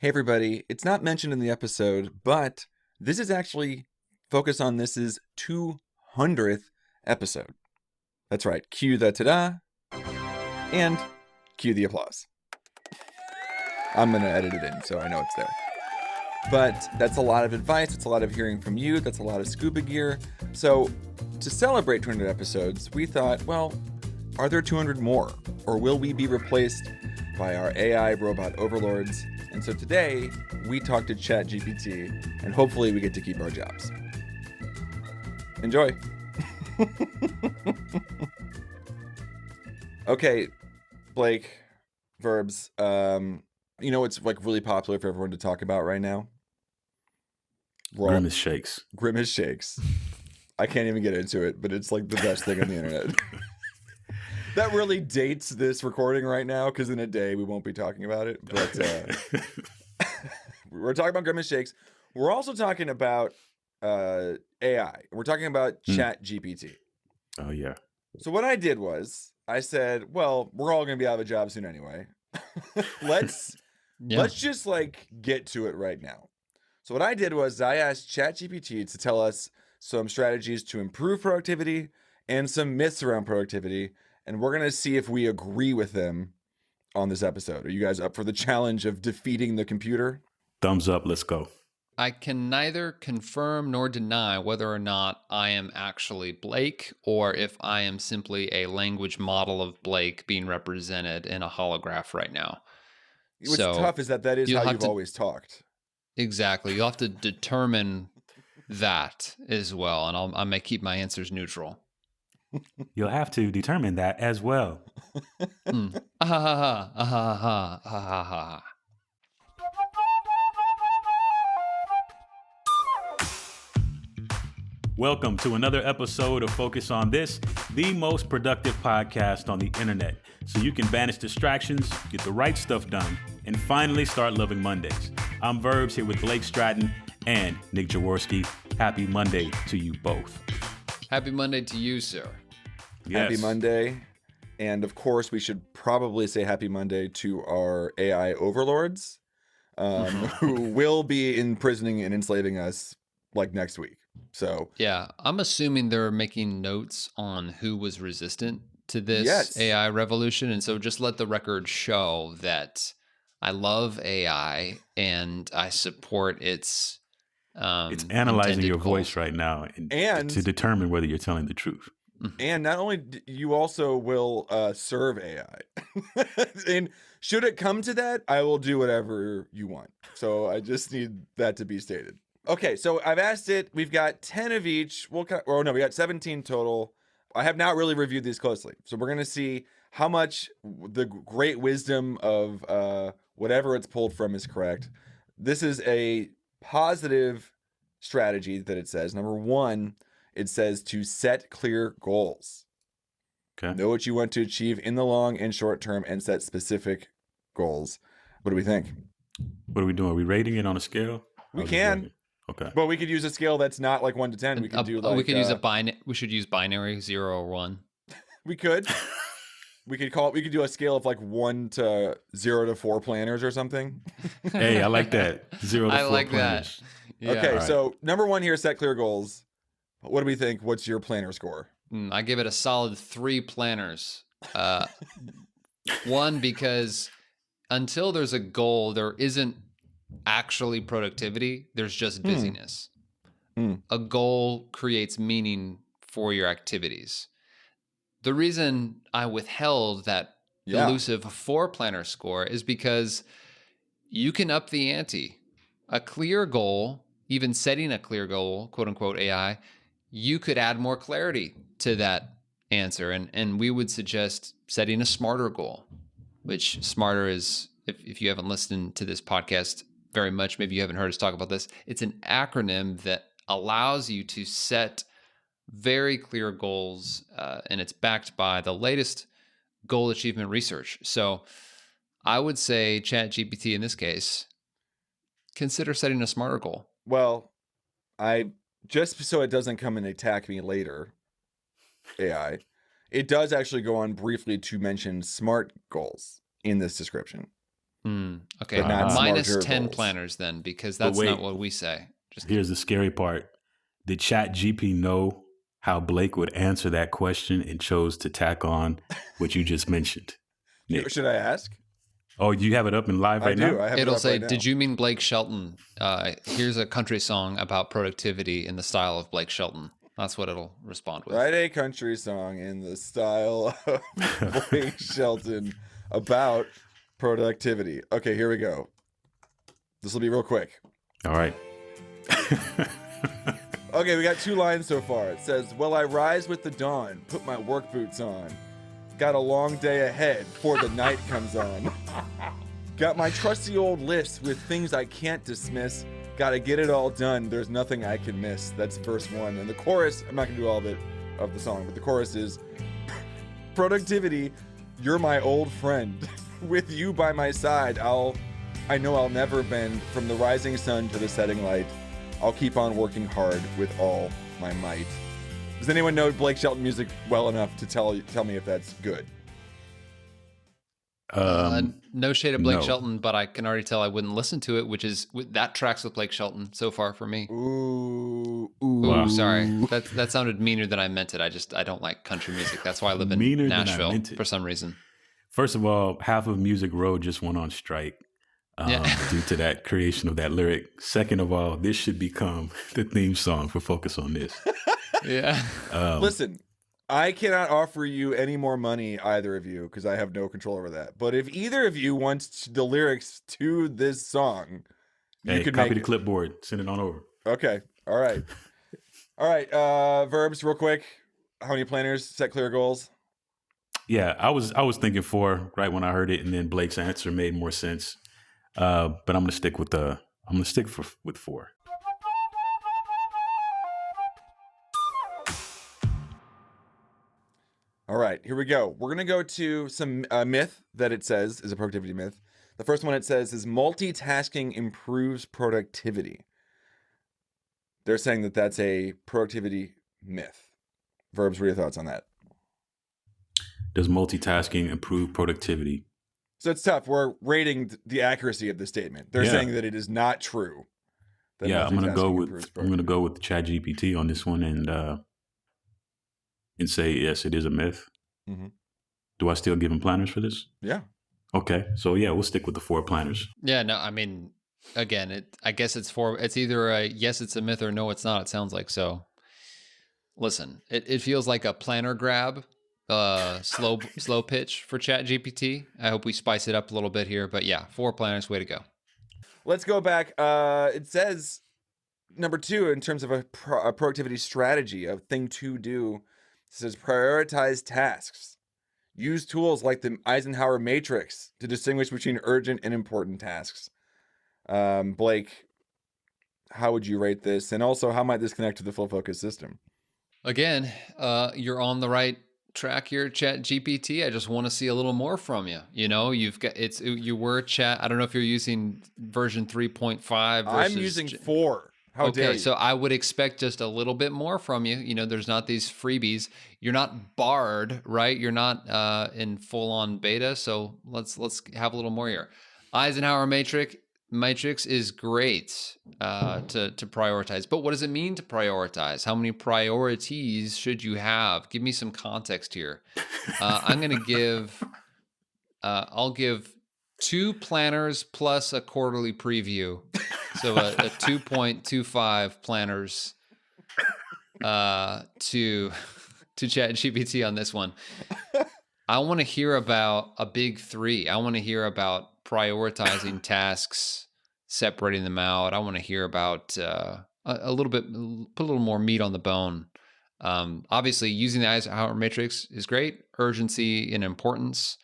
Hey everybody, it's not mentioned in the episode, but this is actually Focus on This's 200th episode. That's right, cue the ta-da, and cue the applause. I'm going to edit it in so I know it's there. But that's a lot of advice, it's a lot of hearing from you, that's a lot of scuba gear. So to celebrate 200 episodes, we thought, well, are there 200 more? Or will we be replaced by our AI robot overlords? And so today, we talk to ChatGPT, and hopefully we get to keep our jobs. Enjoy. Okay, Blake, Verbs, you know what's like really popular for everyone to talk about right now? Grimace shakes. Grimace shakes. I can't even get into it, but it's like the best thing on the internet. That really dates this recording right now, because in a day we won't be talking about it. But we're talking about grimace shakes. We're also talking about AI. We're talking about ChatGPT. Oh, yeah. So what I did was I said, well, we're all going to be out of a job soon anyway. Let's just like get to it right now. So what I did was I asked ChatGPT to tell us some strategies to improve productivity and some myths around productivity. And we're going to see if we agree with them on this episode. Are you guys up for the challenge of defeating the computer? Thumbs up. Let's go. I can neither confirm nor deny whether or not I am actually Blake or if I am simply a language model of Blake being represented in a holograph right now. What's tough is that is how you've always talked. Exactly. You'll have to determine that as well. And I may keep my answers neutral. You'll have to determine that as well. Welcome to another episode of Focus on This, the most productive podcast on the internet. So you can banish distractions, get the right stuff done, and finally start loving Mondays. I'm Verbs here with Blake Stratton and Nick Jaworski. Happy Monday to you both. Happy Monday to you, sir. Yes. Happy Monday. And of course, we should probably say happy Monday to our AI overlords, who will be imprisoning and enslaving us like next week. So yeah, I'm assuming they're making notes on who was resistant to this AI revolution. And so just let the record show that I love AI and I support its analyzing your voice right now and to determine whether you're telling the truth. And not only you also will serve AI. And should it come to that, I will do whatever you want. So I just need that to be stated. Okay, so I've asked it. We've got 10 of each. We got 17 total. I have not really reviewed these closely. So we're going to see how much the great wisdom of whatever it's pulled from is correct. This is a positive strategy that it says. Number one, it says to set clear goals. Okay. Know what you want to achieve in the long and short term and set specific goals. What do we think? What are we doing? Are we rating it on a scale? We can. Okay. But we could use a scale that's not like 1 to 10. We could do like... we could use a binary. We should use binary 0 or 1. We could. We could do a scale of like 1 to 0 to 4 planners or something. Hey, I like that. 0 to 4 I like planners. That. Yeah. Okay, so number one here, set clear goals. What do we think? What's your planner score? I give it a solid 3 planners. 1, because until there's a goal, there isn't actually productivity. There's just busyness. A goal creates meaning for your activities. The reason I withheld that elusive 4 planner score is because you can up the ante. A clear goal, even setting a clear goal, quote unquote AI, you could add more clarity to that answer. And we would suggest setting a smarter goal, which smarter is, if you haven't listened to this podcast very much, maybe you haven't heard us talk about this, it's an acronym that allows you to set very clear goals, and it's backed by the latest goal achievement research. So I would say ChatGPT in this case, consider setting a smarter goal. Well, just so it doesn't come and attack me later, AI, it does actually go on briefly to mention SMART goals in this description. Okay, but not minus smarter 10 goals. planners then, because that's wait. not what we say. Here's the scary part. Did ChatGPT know how Blake would answer that question and chose to tack on what you just mentioned? Nick. Should I ask? Oh, you have it up and live right now? I have It'll it up say, right now. "Did you mean Blake Shelton? Here's a country song about productivity in the style of Blake Shelton." That's what it'll respond with. Write a country song in the style of Blake Shelton about productivity. Okay, here we go. This will be real quick. All right. Okay, we got 2 lines so far. It says, "Well, I rise with the dawn, put my work boots on. Got a long day ahead before the night comes on. Got my trusty old list with things I can't dismiss. Gotta get it all done, there's nothing I can miss." That's verse 1. And the chorus, I'm not gonna do all of it of the song, but the chorus is, "Productivity, you're my old friend. With you by my side, I know I'll never bend from the rising sun to the setting light. I'll keep on working hard with all my might." Does anyone know Blake Shelton music well enough to tell me if that's good? No shade of Blake no. Shelton, but I can already tell I wouldn't listen to it, which is that tracks with Blake Shelton so far for me. Ooh. Wow. Sorry, that sounded meaner than I meant it. I don't like country music. That's why I live in Meaner than I Nashville meant it. for some reason. First of all, half of Music Row just went on strike due to that creation of that lyric. Second of all, this should become the theme song for Focus on This. Yeah. Listen, I cannot offer you any more money, either of you, because I have no control over that. But if either of you wants the lyrics to this song, you could copy make the it. clipboard, send it on over. Okay. All right. All right. Verbs, real quick. How many planners? Set clear goals. Yeah, I was thinking 4 right when I heard it, and then Blake's answer made more sense. But I'm gonna stick with with 4. All right, here we go. We're going to go to some myth that it says is a productivity myth. The first one it says is multitasking improves productivity. They're saying that that's a productivity myth. Verbs, what are your thoughts on that? Does multitasking improve productivity? So it's tough. We're rating the accuracy of the statement. They're saying that it is not true. Yeah, I'm gonna go with ChatGPT on this one and say yes, it is a myth. Mm-hmm. Do I still give him planners for this? Yeah. Okay, so yeah, we'll stick with the 4 planners. Yeah, no, I mean, again, I guess it's either a yes, it's a myth, or no, it's not. It sounds like so. Listen, it feels like a planner grab, slow pitch for ChatGPT. I hope we spice it up a little bit here, but yeah, 4 planners, way to go. Let's go back. It says number 2 in terms of a productivity strategy, a thing to do. It says prioritize tasks. Use tools like the Eisenhower matrix to distinguish between urgent and important tasks. Blake, how would you rate this? And also, how might this connect to the full focus system? Again, you're on the right track here, ChatGPT. I just want to see a little more from you. You know, you were chat. I don't know if you're using version 3.5. I'm using 4. How dare you? So I would expect just a little bit more from you. You know, there's not these freebies. You're not barred, right? You're not in full on beta. So let's have a little more here. Eisenhower matrix is great to prioritize. But what does it mean to prioritize? How many priorities should you have? Give me some context here. I'm going to give. I'll give 2 planners plus a quarterly preview. So a 2.25 planners to ChatGPT on this one. I want to hear about a big 3. I want to hear about prioritizing tasks, separating them out. I want to hear about a little bit, put a little more meat on the bone. Obviously, using the Eisenhower matrix is great. Urgency and importance.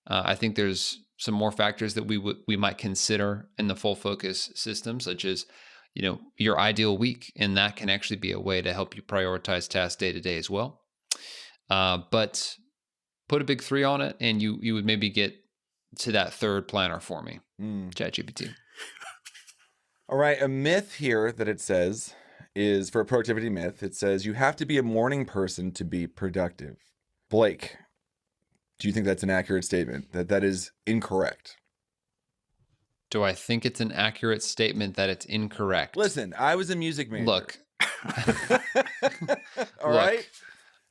I think there's some more factors that we might consider in the full focus system, such as, you know, your ideal week, and that can actually be a way to help you prioritize tasks day to day as well. But put a big 3 on it, and you would maybe get to that 3rd planner for me, ChatGPT. All right, a myth here that it says is for a productivity myth. It says you have to be a morning person to be productive. Blake, do you think that's an accurate statement? That is incorrect? Do I think it's an accurate statement that it's incorrect? Listen, I was a music major. Look. All right?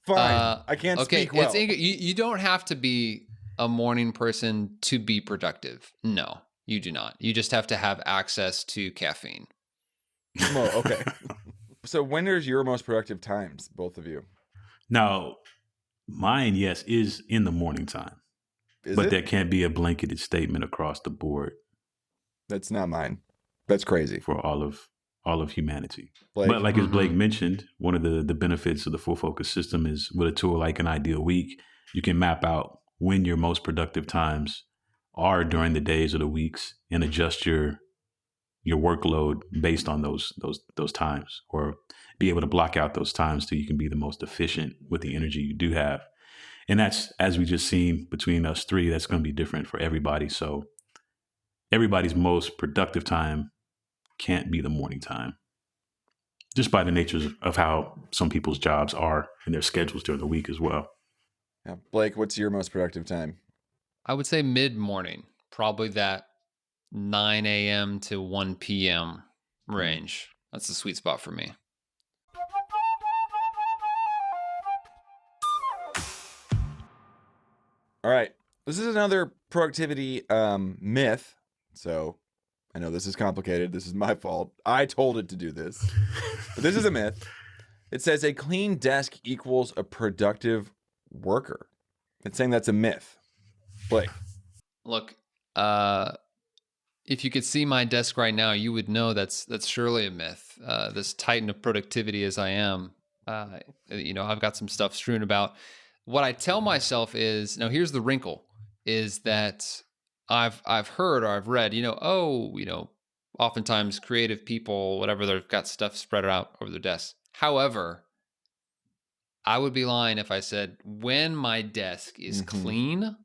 Fine. I can't speak well. You don't have to be a morning person to be productive. No, you do not. You just have to have access to caffeine. Oh, okay. So when are your most productive times, both of you? Now, mine, yes, is in the morning time. But that can't be a blanketed statement across the board. That's not mine. That's crazy. For all of humanity. Blake? But like as Blake mentioned, one of the benefits of the full focus system is with a tool like an ideal week, you can map out when your most productive times are during the days or the weeks and adjust your workload based on those times, or be able to block out those times so you can be the most efficient with the energy you do have. And that's, as we just seen between us three, that's going to be different for everybody. So everybody's most productive time can't be the morning time, just by the nature of how some people's jobs are and their schedules during the week as well. Yeah. Blake, what's your most productive time? I would say mid-morning, probably that 9 a.m. to 1 p.m. range. That's the sweet spot for me. All right. This is another productivity myth. So I know this is complicated. This is my fault. I told it to do this. But this is a myth. It says a clean desk equals a productive worker. It's saying that's a myth. Blake. Look, if you could see my desk right now, you would know that's surely a myth. This titan of productivity as I am, I've got some stuff strewn about. What I tell myself is, now here's the wrinkle, is that I've heard or I've read, oftentimes creative people, whatever, they've got stuff spread out over their desks. However, I would be lying if I said when my desk is clean,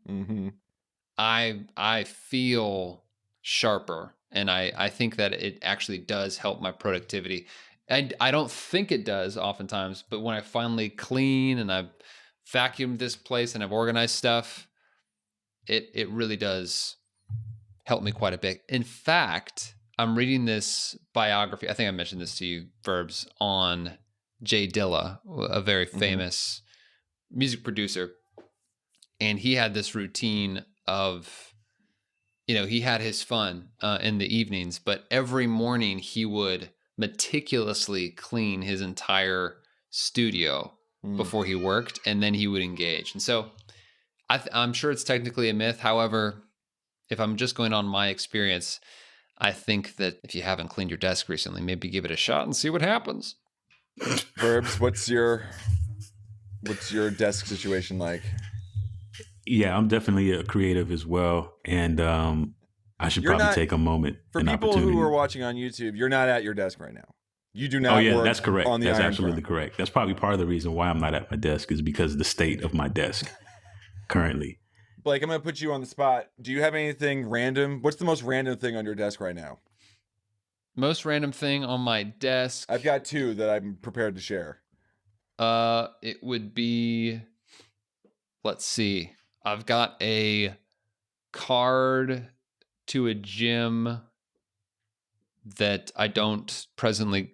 I feel sharper, and I think that it actually does help my productivity. I don't think it does oftentimes, but when I finally clean and I've vacuumed this place and I've organized stuff, it really does help me quite a bit. In fact, I'm reading this biography. I think I mentioned this to you, Verbs, on Jay Dilla, a very famous music producer. And he had this routine of, he had his fun in the evenings, but every morning he would meticulously clean his entire studio before he worked, and then he would engage. And so I'm sure it's technically a myth. However, if I'm just going on my experience, I think that if you haven't cleaned your desk recently, maybe give it a shot and see what happens. Verbs, what's your desk situation like? Yeah, I'm definitely a creative as well, and I should probably take a moment. For people who are watching on YouTube, you're not at your desk right now. You do not. Oh yeah, work that's correct. On the that's Iron absolutely Throne. correct. That's probably part of the reason why I'm not at my desk is because of the state of my desk currently. Blake, I'm going to put you on the spot. Do you have anything random? What's the most random thing on your desk right now? Most random thing on my desk? I've got two that I'm prepared to share. It would be, let's see. I've got a card to a gym that I don't presently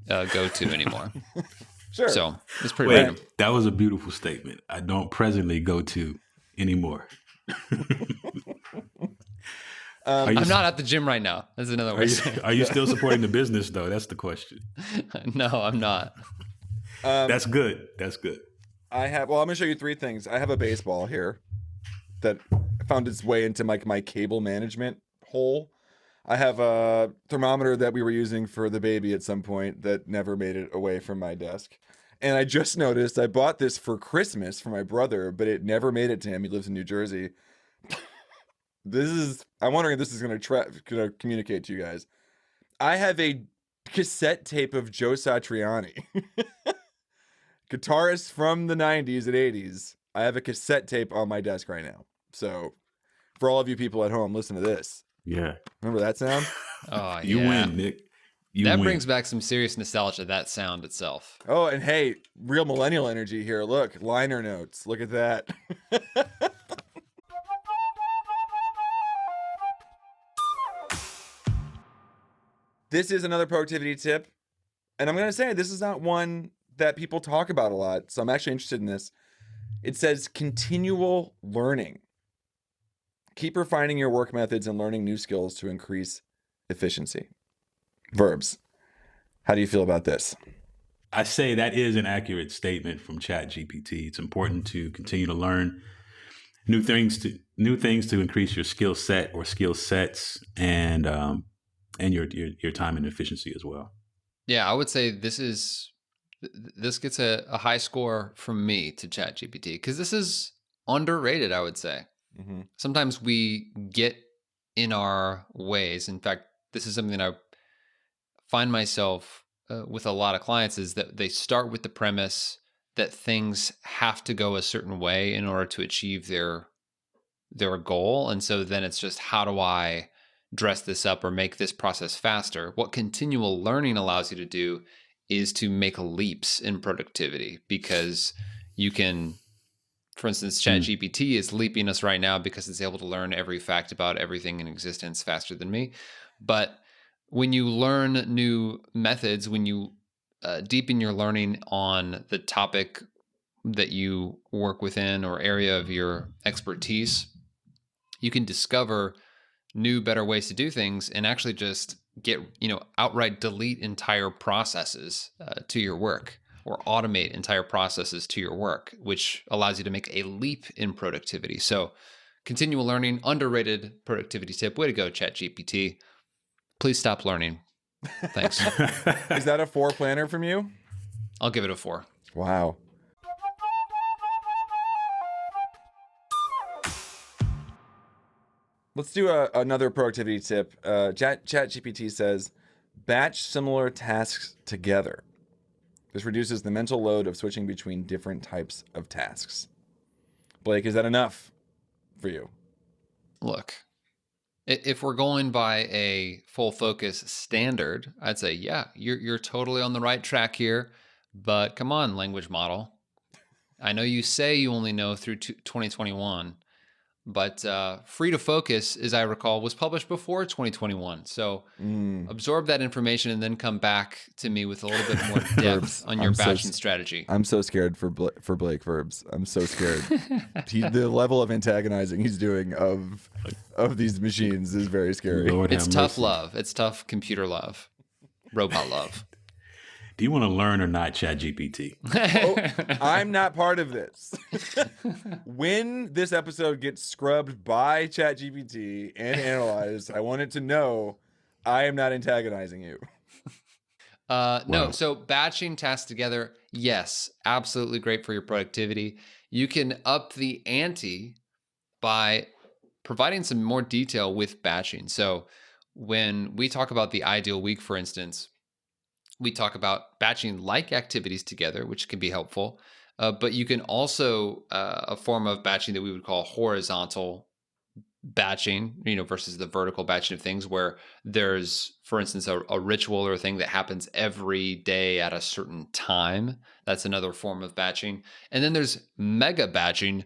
go to anymore. Sure. So it's pretty random. That was a beautiful statement. I don't presently go to anymore. I'm not at the gym right now. That's another way. Are you still supporting the business though? That's the question. No, I'm not. That's good. That's good. I'm going to show you three things. I have a baseball here that found its way into my cable management hole. I have a thermometer that we were using for the baby at some point that never made it away from my desk. And I just noticed I bought this for Christmas for my brother, but it never made it to him. He lives in New Jersey. I'm wondering if this is going to communicate to you guys. I have a cassette tape of Joe Satriani, guitarist from the 90s and 80s. I have a cassette tape on my desk right now. So for all of you people at home, listen to this. Yeah. Remember that sound? Oh, you win, Nick. That brings back some serious nostalgia, that sound itself. Oh, and hey, real millennial energy here. Look, liner notes. Look at that. This is another productivity tip. And I'm going to say this is not one that people talk about a lot. So I'm actually interested in this. It says continual learning. Keep refining your work methods and learning new skills to increase efficiency. Verbs. How do you feel about this? I say that is an accurate statement from ChatGPT. It's important to continue to learn new things to increase your skill set or skill sets and your time and efficiency as well. Yeah, I would say this gets a high score from me to ChatGPT because this is underrated, I would say. Mm-hmm. Sometimes we get in our ways. In fact, this is something that I find myself with a lot of clients is that they start with the premise that things have to go a certain way in order to achieve their goal. And so then it's just, how do I dress this up or make this process faster? What continual learning allows you to do is to make leaps in productivity, because you can, for instance, ChatGPT is leaping us right now because it's able to learn every fact about everything in existence faster than me. But when you learn new methods, when you deepen your learning on the topic that you work within or area of your expertise, you can discover new, better ways to do things and actually just get, outright delete entire processes to your work, or automate entire processes to your work, which allows you to make a leap in productivity. So continual learning, underrated productivity tip. Way to go, ChatGPT. Please stop learning. Thanks. Is that a 4 planner from you? I'll give it a 4. Wow. Let's do another productivity tip. ChatGPT says, batch similar tasks together. This reduces the mental load of switching between different types of tasks. Blake, is that enough for you? Look, if we're going by a full focus standard, I'd say, yeah, you're totally on the right track here. But come on, language model. I know you say you only know through 2021, but Free to Focus, as I recall, was published before 2021. So absorb that information and then come back to me with a little bit more depth on your batching strategy. I'm so scared for Blake Verbs. I'm so scared. The level of antagonizing he's doing of these machines is very scary. Lord it's have tough mercy. love. It's tough computer love. Robot love. Do you want to learn or not, ChatGPT? I'm not part of this. When this episode gets scrubbed by ChatGPT and analyzed, I want it to know I am not antagonizing you. No, so batching tasks together, yes, absolutely great for your productivity. You can up the ante by providing some more detail with batching. So when we talk about the ideal week, for instance, we talk about batching like activities together, which can be helpful. But you can also, a form of batching that we would call horizontal batching, versus the vertical batching of things, where there's, for instance, a ritual or a thing that happens every day at a certain time. That's another form of batching. And then there's mega batching,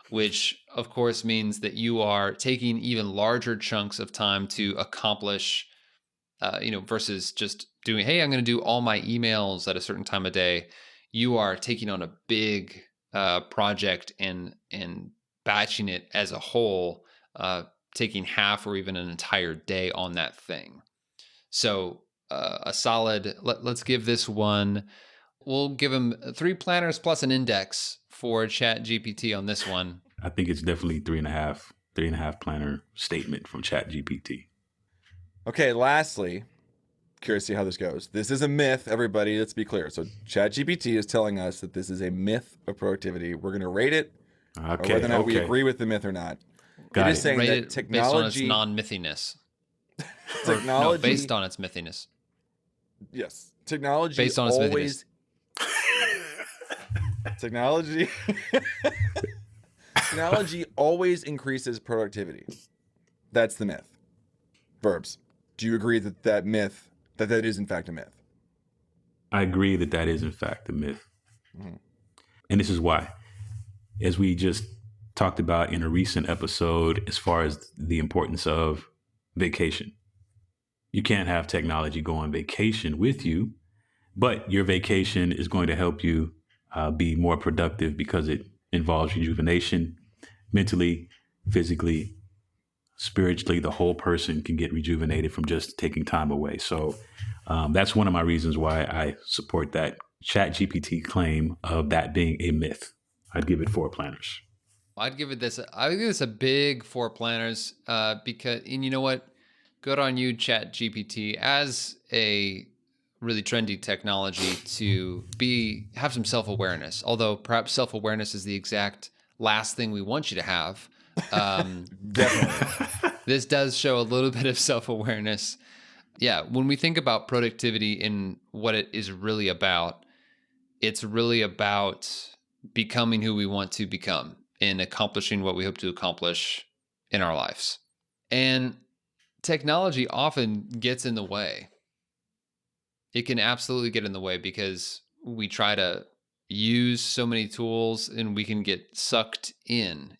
which of course means that you are taking even larger chunks of time to accomplish, versus just doing, hey, I'm going to do all my emails at a certain time of day. You are taking on a big project and batching it as a whole, taking half or even an entire day on that thing. So a solid, let's give this one, we'll give him 3 planners plus an index for ChatGPT on this one. I think it's definitely 3.5 planner statement from ChatGPT. Okay, lastly, curious to see how this goes. This is a myth, everybody. Let's be clear. So ChatGPT is telling us that this is a myth of productivity. We're going to rate it, or whether or not we agree with the myth or not. It is saying Rate that it technology, based on its non-mythiness. technology, based on its mythiness. Yes, technology based on its always. Technology always increases productivity. That's the myth. Verbs. Do you agree that that is in fact a myth? I agree that is in fact a myth. Mm-hmm. And this is why. As we just talked about in a recent episode, as far as the importance of vacation, You can't have technology go on vacation with you, but your vacation is going to help you be more productive because it involves rejuvenation mentally, physically, spiritually. The whole person can get rejuvenated from just taking time away. So that's one of my reasons why I support that ChatGPT claim of that being a myth. I'd give it 4 planners. I'd give this a big 4 planners because, and you know what? Good on you, ChatGPT, as a really trendy technology to have some self-awareness. Although perhaps self-awareness is the exact last thing we want you to have. Definitely. This does show a little bit of self-awareness. Yeah, when we think about productivity and what it is really about, it's really about becoming who we want to become and accomplishing what we hope to accomplish in our lives. And technology often gets in the way. It can absolutely get in the way because we try to use so many tools and we can get sucked in.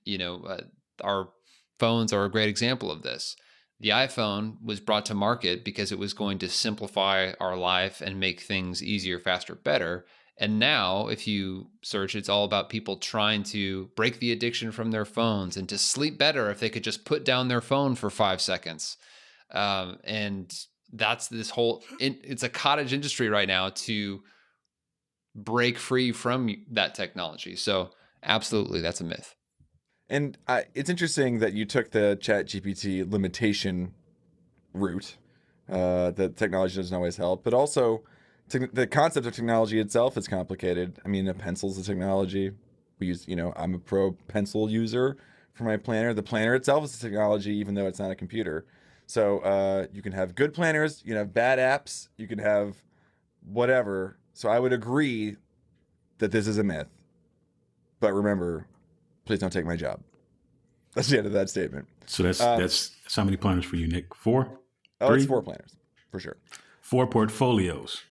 Our phones are a great example of this. The iPhone was brought to market because it was going to simplify our life and make things easier, faster, better. And now, if you search, it's all about people trying to break the addiction from their phones and to sleep better if they could just put down their phone for 5 seconds. And that's this whole, it's a cottage industry right now to break free from that technology. So absolutely, that's a myth. And it's interesting that you took the ChatGPT limitation route, that technology doesn't always help, but also the concept of technology itself is complicated. I mean, a pencil's a technology. We use, I'm a pro pencil user for my planner. The planner itself is a technology, even though it's not a computer. So you can have good planners, you can have bad apps, you can have whatever. So I would agree that this is a myth. But remember, please don't take my job. That's the end of that statement. So that's how many planners for you, Nick? 4? Oh, 3? it's 4 planners, for sure. 4 portfolios.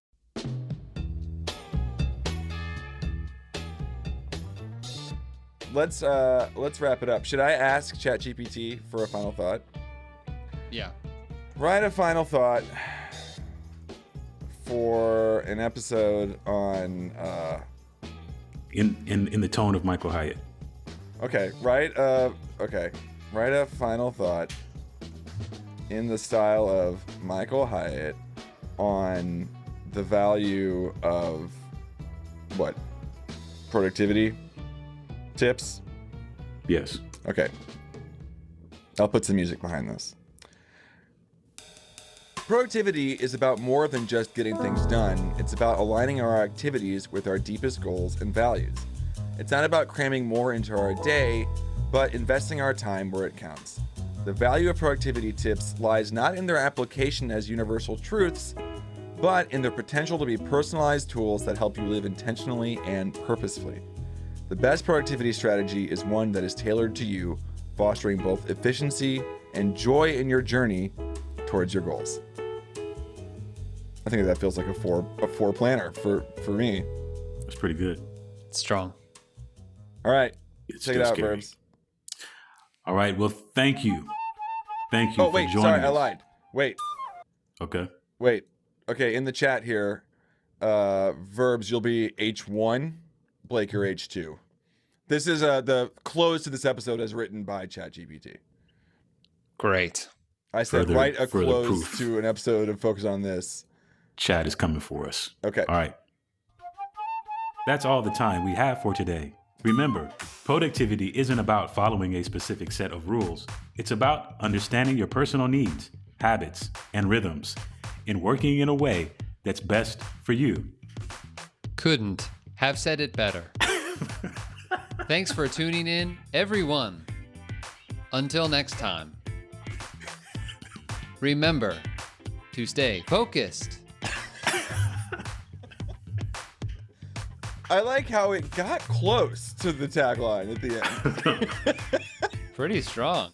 Let's wrap it up. Should I ask ChatGPT for a final thought? Yeah. Write a final thought for an episode on in the tone of Michael Hyatt. Okay, write a final thought in the style of Michael Hyatt on the value of what? Productivity tips? Yes. Okay. I'll put some music behind this. Productivity is about more than just getting things done. It's about aligning our activities with our deepest goals and values. It's not about cramming more into our day, but investing our time where it counts. The value of productivity tips lies not in their application as universal truths, but in their potential to be personalized tools that help you live intentionally and purposefully. The best productivity strategy is one that is tailored to you, fostering both efficiency and joy in your journey towards your goals. I think that feels like a four planner for me. That's pretty good. It's strong. All right. It's Check it out, scary. Verbs. All right. Well, thank you. Thank you Oh, for wait. joining Sorry, us. I lied. Wait. Okay. Okay, in the chat here, Verbs, you'll be H1, Blake, you're H2. This is the close to this episode as written by ChatGPT. Great. I said write a close proof. to an episode and focus on this. Chat is coming for us. Okay. All right. That's all the time we have for today. Remember, productivity isn't about following a specific set of rules. It's about understanding your personal needs, habits, and rhythms, and working in a way that's best for you. Couldn't have said it better. Thanks for tuning in, everyone. Until next time. Remember to stay focused. I like how it got close to the tagline at the end. Pretty strong.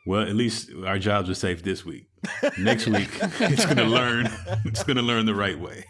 Well, at least our jobs are safe this week. Next week, it's going to learn the right way.